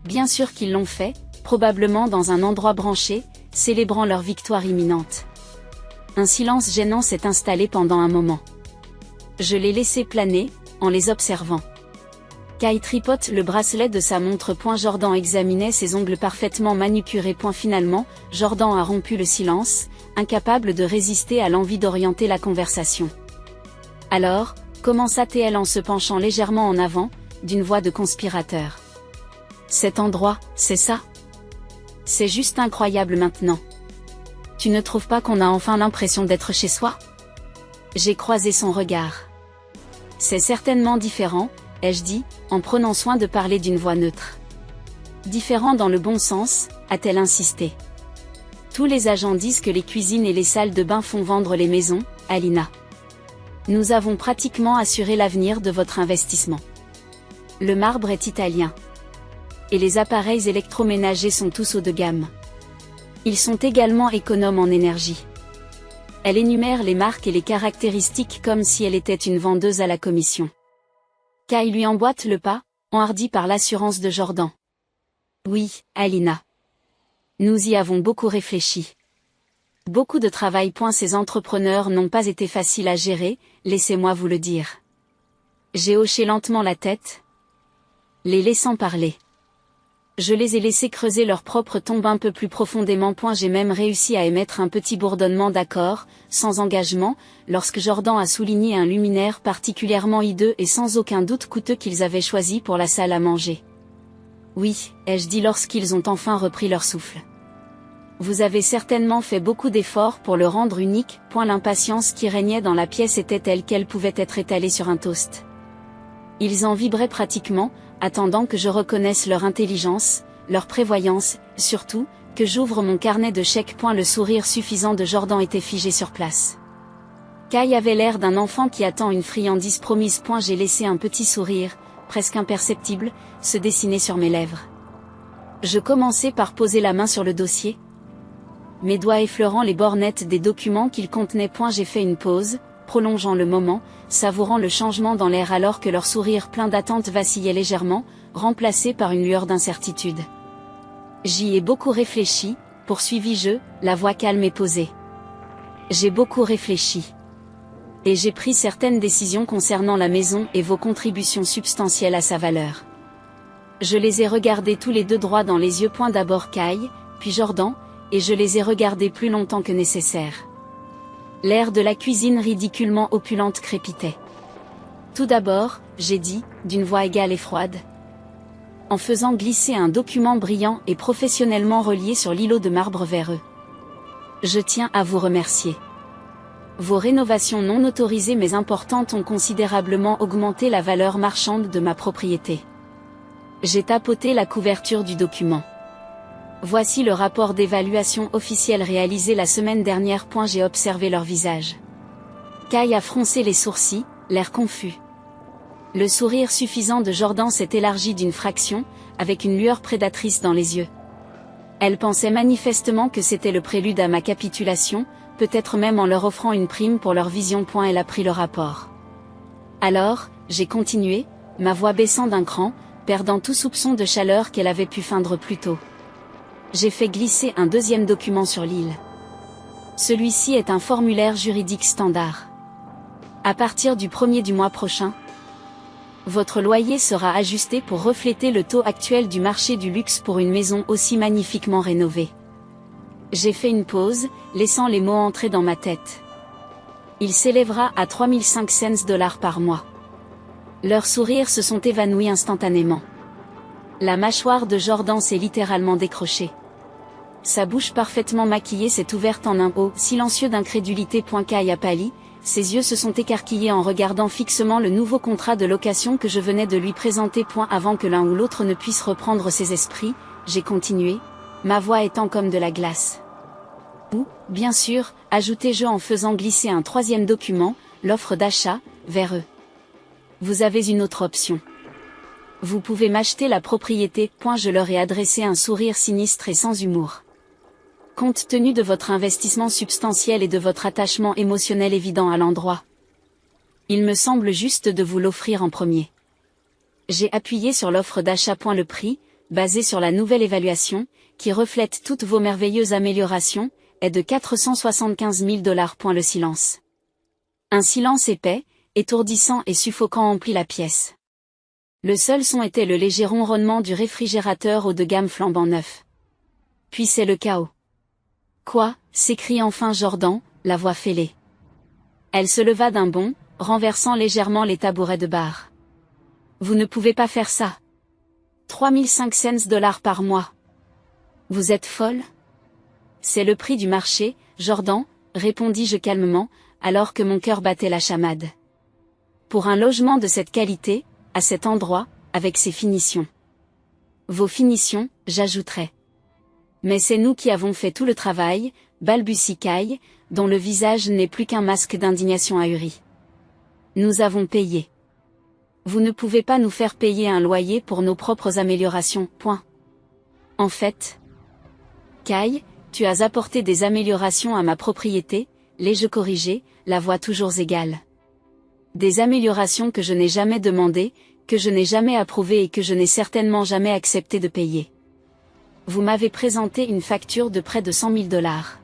Bien sûr qu'ils l'ont fait, probablement dans un endroit branché, célébrant leur victoire imminente. Un silence gênant s'est installé pendant un moment. Je l'ai laissé planer, en les observant. Kai tripote le bracelet de sa montre. Jordan examinait ses ongles parfaitement manucurés. Finalement, Jordan a rompu le silence, incapable de résister à l'envie d'orienter la conversation. Alors, commença-t-elle en se penchant légèrement en avant, d'une voix de conspirateur. Cet endroit, c'est ça? C'est juste incroyable maintenant. Tu ne trouves pas qu'on a enfin l'impression d'être chez soi? J'ai croisé son regard. C'est certainement différent, ai-je dit, en prenant soin de parler d'une voix neutre. Différent dans le bon sens, a-t-elle insisté. Tous les agents disent que les cuisines et les salles de bain font vendre les maisons, Alina. Nous avons pratiquement assuré l'avenir de votre investissement. Le marbre est italien. Et les appareils électroménagers sont tous haut de gamme. Ils sont également économes en énergie. Elle énumère les marques et les caractéristiques comme si elle était une vendeuse à la commission. Kai lui emboîte le pas, enhardi par l'assurance de Jordan. Oui, Alina. Nous y avons beaucoup réfléchi. Beaucoup de travail. Ces entrepreneurs n'ont pas été faciles à gérer, laissez-moi vous le dire. J'ai hoché lentement la tête, les laissant parler. Je les ai laissés creuser leur propre tombe un peu plus profondément. J'ai même réussi à émettre un petit bourdonnement d'accord, sans engagement, lorsque Jordan a souligné un luminaire particulièrement hideux et sans aucun doute coûteux qu'ils avaient choisi pour la salle à manger. Oui, ai-je dit lorsqu'ils ont enfin repris leur souffle. Vous avez certainement fait beaucoup d'efforts pour le rendre unique. L'impatience qui régnait dans la pièce était telle qu'elle pouvait être étalée sur un toast. Ils en vibraient pratiquement, attendant que je reconnaisse leur intelligence, leur prévoyance, surtout, que j'ouvre mon carnet de chèques. Le sourire suffisant de Jordan était figé sur place. Kai avait l'air d'un enfant qui attend une friandise promise. J'ai laissé un petit sourire, presque imperceptible, se dessiner sur mes lèvres. Je commençai par poser la main sur le dossier, mes doigts effleurant les bornettes des documents qu'il contenait. J'ai fait une pause, prolongeant le moment, savourant le changement dans l'air alors que leur sourire plein d'attente vacillait légèrement, remplacé par une lueur d'incertitude. J'y ai beaucoup réfléchi, poursuivis-je, la voix calme et posée. J'ai beaucoup réfléchi. Et j'ai pris certaines décisions concernant la maison et vos contributions substantielles à sa valeur. Je les ai regardés tous les deux droit dans les yeux. D'abord Kai, puis Jordan, et je les ai regardés plus longtemps que nécessaire. L'air de la cuisine ridiculement opulente crépitait. Tout d'abord, j'ai dit, d'une voix égale et froide, en faisant glisser un document brillant et professionnellement relié sur l'îlot de marbre vert. Je tiens à vous remercier. Vos rénovations non autorisées mais importantes ont considérablement augmenté la valeur marchande de ma propriété. J'ai tapoté la couverture du document. Voici le rapport d'évaluation officiel réalisé la semaine dernière. J'ai observé leur visage. Kai a froncé les sourcils, l'air confus. Le sourire suffisant de Jordan s'est élargi d'une fraction, avec une lueur prédatrice dans les yeux. Elle pensait manifestement que c'était le prélude à ma capitulation, peut-être même en leur offrant une prime pour leur vision. Elle a pris le rapport. Alors, j'ai continué, ma voix baissant d'un cran, perdant tout soupçon de chaleur qu'elle avait pu feindre plus tôt. J'ai fait glisser un deuxième document sur l'île. Celui-ci est un formulaire juridique standard. À partir du 1er du mois prochain, votre loyer sera ajusté pour refléter le taux actuel du marché du luxe pour une maison aussi magnifiquement rénovée. J'ai fait une pause, laissant les mots entrer dans ma tête. Il s'élèvera à 3500 $ par mois. Leurs sourires se sont évanouis instantanément. La mâchoire de Jordan s'est littéralement décrochée. Sa bouche parfaitement maquillée s'est ouverte en un O silencieux d'incrédulité. Kai a pâli, ses yeux se sont écarquillés en regardant fixement le nouveau contrat de location que je venais de lui présenter. Avant que l'un ou l'autre ne puisse reprendre ses esprits, j'ai continué, ma voix étant comme de la glace. Ou, bien sûr, ajoutai-je en faisant glisser un troisième document, l'offre d'achat, vers eux. Vous avez une autre option. Vous pouvez m'acheter la propriété. Je leur ai adressé un sourire sinistre et sans humour. Compte tenu de votre investissement substantiel et de votre attachement émotionnel évident à l'endroit, il me semble juste de vous l'offrir en premier. J'ai appuyé sur l'offre d'achat. Le prix, basé sur la nouvelle évaluation, qui reflète toutes vos merveilleuses améliorations, est de 475 000 $. Le silence. Un silence épais, étourdissant et suffocant emplit la pièce. Le seul son était le léger ronronnement du réfrigérateur haut de gamme flambant neuf. Puis c'est le chaos. Quoi, s'écrie enfin Jordan, la voix fêlée. Elle se leva d'un bond, renversant légèrement les tabourets de bar. Vous ne pouvez pas faire ça. 3500 dollars par mois. Vous êtes folle? C'est le prix du marché, Jordan, répondis-je calmement, alors que mon cœur battait la chamade. Pour un logement de cette qualité, à cet endroit, avec ses finitions. Vos finitions, j'ajouterais. Mais c'est nous qui avons fait tout le travail, balbutie Kai, dont le visage n'est plus qu'un masque d'indignation ahurie. Nous avons payé. Vous ne pouvez pas nous faire payer un loyer pour nos propres améliorations, point. En fait, Kai, tu as apporté des améliorations à ma propriété, l'ai-je corrigé, la voix toujours égale. Des améliorations que je n'ai jamais demandées, que je n'ai jamais approuvées et que je n'ai certainement jamais accepté de payer. Vous m'avez présenté une facture de près de 100 000 dollars.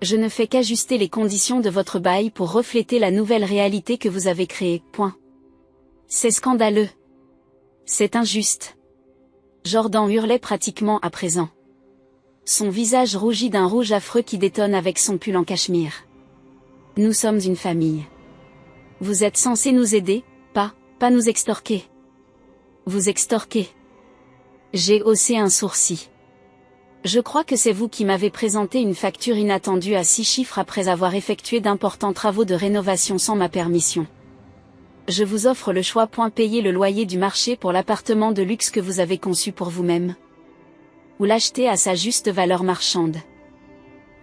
Je ne fais qu'ajuster les conditions de votre bail pour refléter la nouvelle réalité que vous avez créée, point. C'est scandaleux. C'est injuste. Jordan hurlait pratiquement à présent. Son visage rougit d'un rouge affreux qui détonne avec son pull en cachemire. Nous sommes une famille. Vous êtes censé nous aider, pas nous extorquer. Vous extorquer. J'ai haussé un sourcil. Je crois que c'est vous qui m'avez présenté une facture inattendue à 6 chiffres après avoir effectué d'importants travaux de rénovation sans ma permission. Je vous offre le choix. Payer le loyer du marché pour l'appartement de luxe que vous avez conçu pour vous-même. Ou l'acheter à sa juste valeur marchande.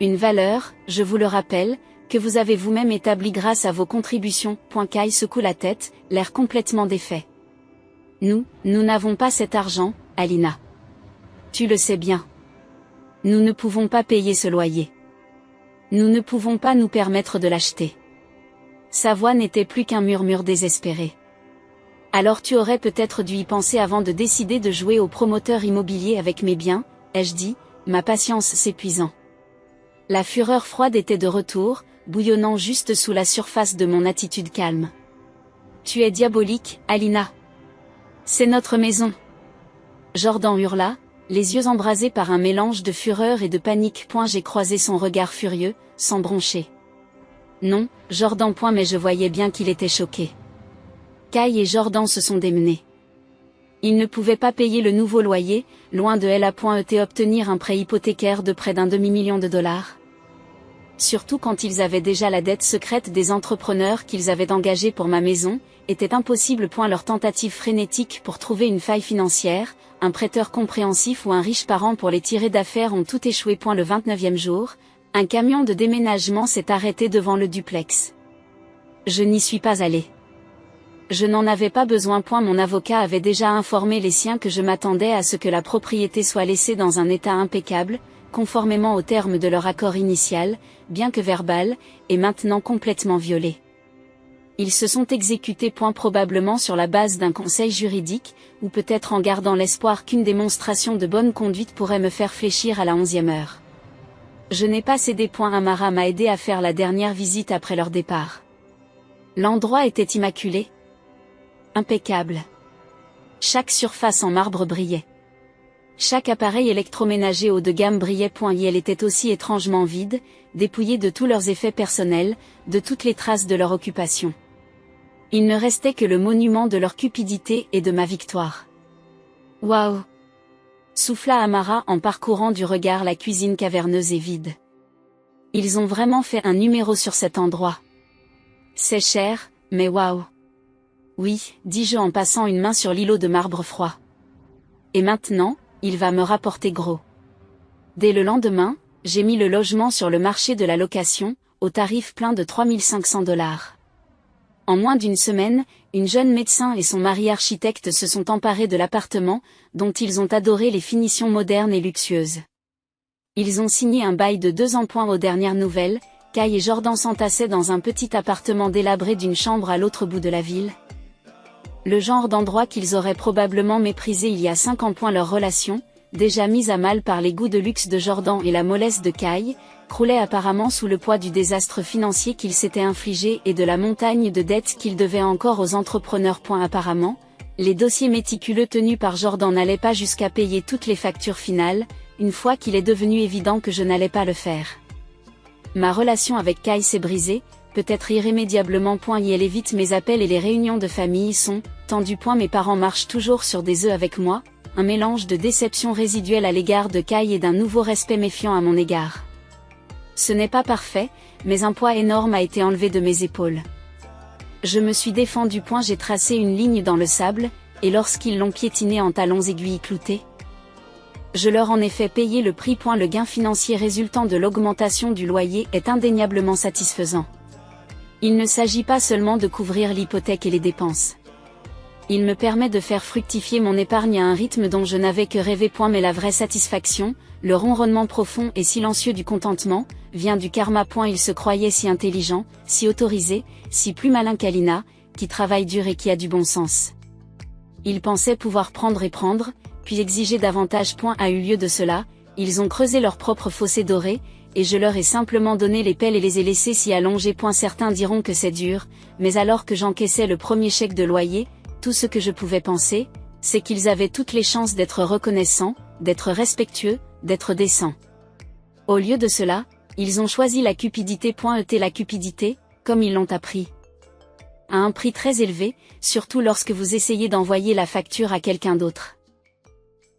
Une valeur, je vous le rappelle, que vous avez vous-même établie grâce à vos contributions. Kai secoue la tête, l'air complètement défait. Nous n'avons pas cet argent, Alina. Tu le sais bien. Nous ne pouvons pas payer ce loyer. Nous ne pouvons pas nous permettre de l'acheter. Sa voix n'était plus qu'un murmure désespéré. Alors tu aurais peut-être dû y penser avant de décider de jouer au promoteur immobilier avec mes biens, ai-je dit, ma patience s'épuisant. La fureur froide était de retour, bouillonnant juste sous la surface de mon attitude calme. Tu es diabolique, Alina. C'est notre maison. Jordan hurla, les yeux embrasés par un mélange de fureur et de panique. J'ai croisé son regard furieux, sans broncher. Non, Jordan. Mais je voyais bien qu'il était choqué. Kai et Jordan se sont démenés. Ils ne pouvaient pas payer le nouveau loyer, loin de là. Obtenir un prêt hypothécaire de près d'un demi-million de dollars. Surtout quand ils avaient déjà la dette secrète des entrepreneurs qu'ils avaient engagés pour ma maison, était impossible. Leur tentative frénétique pour trouver une faille financière, un prêteur compréhensif ou un riche parent pour les tirer d'affaire ont tout échoué. Le 29e jour, un camion de déménagement s'est arrêté devant le duplex. Je n'y suis pas allé. Je n'en avais pas besoin. Mon avocat avait déjà informé les siens que je m'attendais à ce que la propriété soit laissée dans un état impeccable, conformément aux termes de leur accord initial, bien que verbal, et maintenant complètement violé. Ils se sont exécutés. Probablement sur la base d'un conseil juridique, ou peut-être en gardant l'espoir qu'une démonstration de bonne conduite pourrait me faire fléchir à la 11e heure. Je n'ai pas cédé. Amara m'a aidé à faire la dernière visite après leur départ. L'endroit était immaculé. Impeccable. Chaque surface en marbre brillait. Chaque appareil électroménager haut de gamme brillait. Et elle était aussi étrangement vide, dépouillée de tous leurs effets personnels, de toutes les traces de leur occupation. Il ne restait que le monument de leur cupidité et de ma victoire. Waouh! Souffla Amara en parcourant du regard la cuisine caverneuse et vide. Ils ont vraiment fait un numéro sur cet endroit. C'est cher, mais waouh! Oui, dis-je en passant une main sur l'îlot de marbre froid. Et maintenant, il va me rapporter gros. Dès le lendemain, j'ai mis le logement sur le marché de la location, au tarif plein de 3500 dollars. En moins d'une semaine, une jeune médecin et son mari architecte se sont emparés de l'appartement, dont ils ont adoré les finitions modernes et luxueuses. Ils ont signé un bail de 2 ans. Aux dernières nouvelles, Kai et Jordan s'entassaient dans un petit appartement délabré d'une chambre à l'autre bout de la ville. Le genre d'endroit qu'ils auraient probablement méprisé il y a 5 ans. Leur relation, déjà mise à mal par les goûts de luxe de Jordan et la mollesse de Kai, croulait apparemment sous le poids du désastre financier qu'il s'était infligé et de la montagne de dettes qu'il devait encore aux entrepreneurs. Apparemment, Les dossiers méticuleux tenus par Jordan n'allaient pas jusqu'à payer toutes les factures finales, une fois qu'il est devenu évident que je n'allais pas le faire. Ma relation avec Kai s'est brisée, peut-être irrémédiablement. Il évite mes appels et les réunions de famille sont tendus. Mes parents marchent toujours sur des œufs avec moi, un mélange de déception résiduelle à l'égard de Kai et d'un nouveau respect méfiant à mon égard. Ce n'est pas parfait, mais un poids énorme a été enlevé de mes épaules. Je me suis défendu. J'ai tracé une ligne dans le sable, et lorsqu'ils l'ont piétiné en talons aiguilles cloutés, je leur en ai fait payer le prix. Le gain financier résultant de l'augmentation du loyer est indéniablement satisfaisant. Il ne s'agit pas seulement de couvrir l'hypothèque et les dépenses. Il me permet de faire fructifier mon épargne à un rythme dont je n'avais que rêvé. Mais la vraie satisfaction, le ronronnement profond et silencieux du contentement, vient du karma. Il se croyait si intelligent, si autorisé, si plus malin qu'Alina, qui travaille dur et qui a du bon sens. Il pensait pouvoir prendre et prendre, puis exiger davantage. A eu lieu de cela, ils ont creusé leur propre fossé doré, et je leur ai simplement donné les pelles et les ai laissés s'y allonger. Certains diront que c'est dur, mais alors que j'encaissais le premier chèque de loyer, tout ce que je pouvais penser, c'est qu'ils avaient toutes les chances d'être reconnaissants, d'être respectueux, d'être décents. Au lieu de cela, ils ont choisi la cupidité. La cupidité, comme ils l'ont appris, à un prix très élevé, surtout lorsque vous essayez d'envoyer la facture à quelqu'un d'autre.